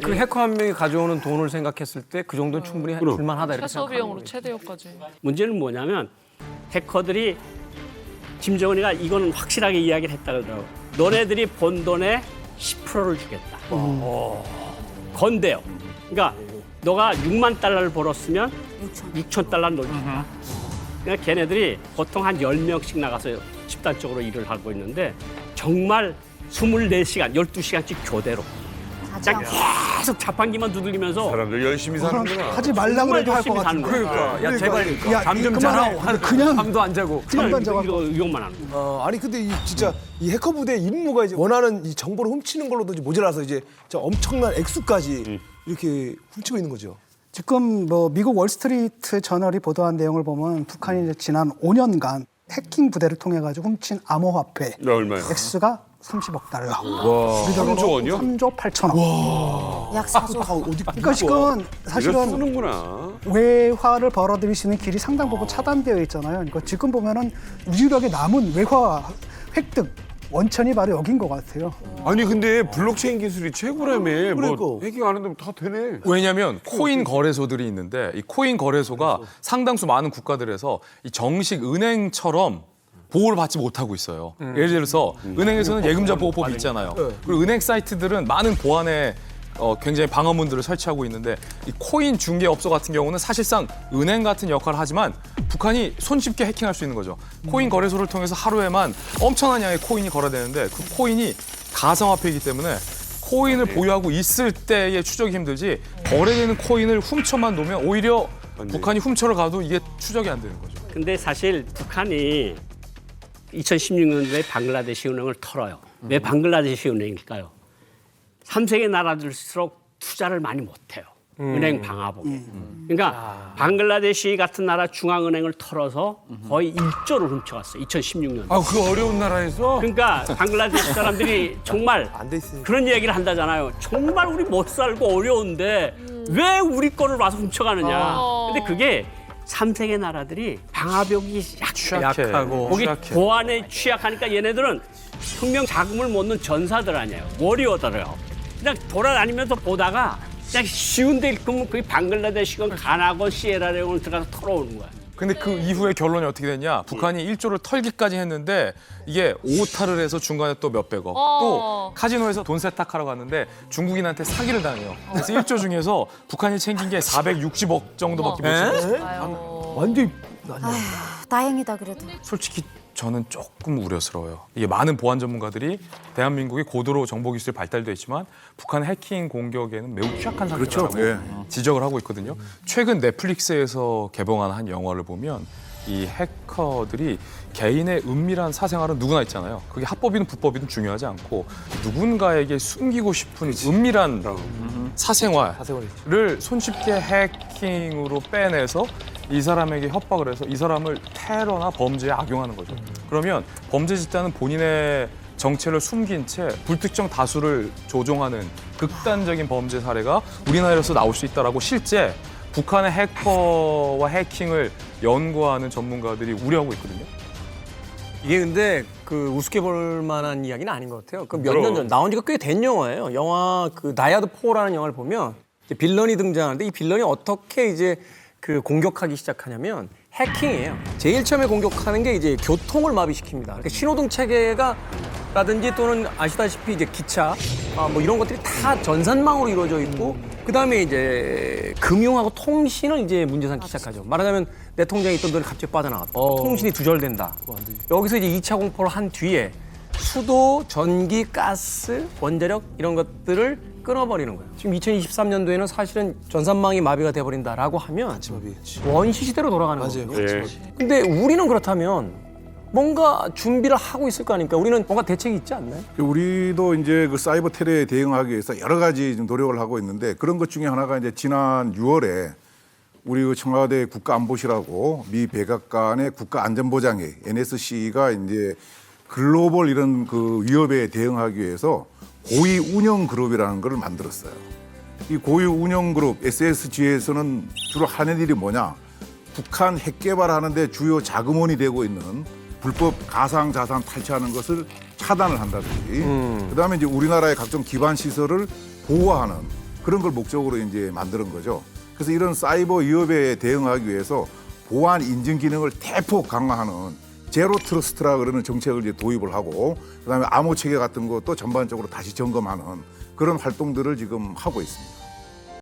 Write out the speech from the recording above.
그 해커 한 명이 가져오는 돈을 생각했을 때 그 정도는 충분히 줄만하다 이렇게 최소 생각하는 비용으로 거죠. 최대요까지. 문제는 뭐냐면 해커들이 김정은이가 이거는 확실하게 이야기를 했다 그러더라고. 너네들이 번 돈의 10%를 주겠다. 건대요. 그러니까 너가 6만 달러를 벌었으면 6천 달러를 넣어준다 그러니까 걔네들이 보통 한 10명씩 나가서 집단적으로 일을 하고 있는데 정말 24시간, 12시간씩 교대로 자, 계속 자판기만 두들기면서 사람들 열심히 사는구나. 하지 말라고 해도 할 것 열심히 사는 같은데. 거야. 그러니까 야 제발 야, 잠 좀 그만해. 자라. 그냥 잠도 안 자고. 잠도 안 자고. 이거 이것만 하는 거야. 아니 근데 진짜 이 해커 부대의 임무가 이제 원하는 이 정보를 훔치는 걸로도 이제 모자라서 이제 저 엄청난 액수까지 이렇게 훔치고 있는 거죠. 지금 뭐 미국 월스트리트 저널이 보도한 내용을 보면 북한이 이제 지난 5년간 해킹 부대를 통해 가지고 훔친 암호화폐 얼마요? 액수가 30억 달러. 와, 3조 원이요? 3조 8천억. 약 4조. 어디 그러니까 지금 이걸 사실은 쓰는구나. 외화를 벌어들일 수 있는 길이 상당 부분 차단되어 있잖아요. 그러니까 지금 보면은 유일하게 남은 외화 획득 원천이 바로 여긴 것 같아요. 아니 근데 블록체인 기술이 최고라며. 뭐 그러니까. 해킹 안 하는데 다 되네. 왜냐하면 코인 거래소들이 있는데 이 코인 거래소가 상당수 많은 국가들에서 이 정식 은행처럼 보호를 받지 못하고 있어요. 예를 들어서 은행에서는 예금자 보호법이 있잖아요. 그리고 은행 사이트들은 많은 보안에 굉장히 방어문들을 설치하고 있는데 이 코인 중개업소 같은 경우는 사실상 은행 같은 역할을 하지만 북한이 손쉽게 해킹할 수 있는 거죠. 코인 거래소를 통해서 하루에만 엄청난 양의 코인이 거래되는데 그 코인이 가상화폐이기 때문에 코인을 보유하고 있을 때의 추적이 힘들지 거래되는 코인을 훔쳐만 놓으면 오히려 북한이 훔쳐를 가도 이게 추적이 안 되는 거죠. 근데 사실 북한이 2016년도에 방글라데시 은행을 털어요. 왜 방글라데시 은행일까요? 3세계 나라들일수록 투자를 많이 못해요. 은행 방화복에. 그러니까 방글라데시 같은 나라 중앙은행을 털어서 거의 1조를 훔쳐갔어요. 2016년도에. 아, 그 어려운 나라에서? 그러니까 방글라데시 사람들이 정말 돼 있으니까. 그런 얘기를 한다잖아요. 정말 우리 못 살고 어려운데 왜 우리 거를 와서 훔쳐가느냐. 근데 그게 3세계 나라들이 방화벽이 약하고. 거기 보안에 취약하니까 얘네들은 혁명 자금을 못 넣는 전사들 아니에요. 워리어들이요. 그냥 돌아다니면서 보다가 그냥 쉬운 데 읽으면 그게 방글라데시건 가나건 시에라레온을 들어가서 털어오는 거야. 근데 그 이후에 결론이 어떻게 됐냐? 북한이 1조를 털기까지 했는데 이게 오타를 해서 중간에 또 몇백억. 또 카지노에서 돈 세탁하러 갔는데 중국인한테 사기를 당해요. 그래서 1조 중에서 북한이 챙긴 게 460억 정도밖에 못 챙겼어요. 완전히 다행이다 그래도. 솔직히 저는 조금 우려스러워요. 이게 많은 보안 전문가들이 대한민국이 고도로 정보기술이 발달돼 있지만 북한 해킹 공격에는 매우 취약한 상태라고 지적을 하고 있거든요. 최근 넷플릭스에서 개봉한 한 영화를 보면 이 해커들이 개인의 은밀한 사생활은 누구나 있잖아요. 그게 합법이든 불법이든 중요하지 않고 누군가에게 숨기고 싶은 은밀한 사생활을 손쉽게 해킹으로 빼내서 이 사람에게 협박을 해서 이 사람을 테러나 범죄에 악용하는 거죠. 그러면 범죄 집단은 본인의 정체를 숨긴 채 불특정 다수를 조종하는 극단적인 범죄 사례가 우리나라에서 나올 수 있다라고 실제 북한의 해커와 해킹을 연구하는 전문가들이 우려하고 있거든요. 이게 근데 그 우습게 볼 만한 이야기는 아닌 것 같아요. 그 몇 년 전 나온 지가 꽤 된 영화예요. 영화 그 나야드 4라는 영화를 보면 이제 빌런이 등장하는데 이 빌런이 어떻게 이제 그 공격하기 시작하냐면 해킹이에요. 제일 처음에 공격하는 게 이제 교통을 마비시킵니다. 그러니까 신호등 체계가 라든지 또는 아시다시피 이제 기차 뭐 이런 것들이 다 전산망으로 이루어져 있고 그다음에 이제 금융하고 통신을 이제 문제 삼기 시작하죠. 말하자면 내 통장에 있던 돈이 갑자기 빠져나갔다. 통신이 두절된다. 여기서 이제 2차 공포를 한 뒤에 수도, 전기, 가스, 원자력 이런 것들을 끊어버리는 거예요. 지금 2023년도에는 사실은 전산망이 마비가 돼버린다라고 하면 원시 시대로 돌아가는 거거든요. 예. 근데 우리는 그렇다면 뭔가 준비를 하고 있을 거 아닙니까? 우리는 뭔가 대책이 있지 않나요? 우리도 이제 그 사이버 테러에 대응하기 위해서 여러 가지 좀 노력을 하고 있는데 그런 것 중에 하나가 이제 지난 6월에 우리 그 청와대 국가안보실하고 미 백악관의 국가안전보장회 NSC가 이제 글로벌 이런 그 위협에 대응하기 위해서 고위 운영 그룹이라는 걸 만들었어요. 이 고위 운영 그룹 SSG에서는 주로 하는 일이 뭐냐? 북한 핵 개발하는데 주요 자금원이 되고 있는 불법 가상 자산 탈취하는 것을 차단을 한다든지, 그다음에 이제 우리나라의 각종 기반 시설을 보호하는 그런 걸 목적으로 이제 만드는 거죠. 그래서 이런 사이버 위협에 대응하기 위해서 보안 인증 기능을 대폭 강화하는 제로 트러스트라 그러는 정책을 이제 도입을 하고 그다음에 암호 체계 같은 것도 전반적으로 다시 점검하는 그런 활동들을 지금 하고 있습니다.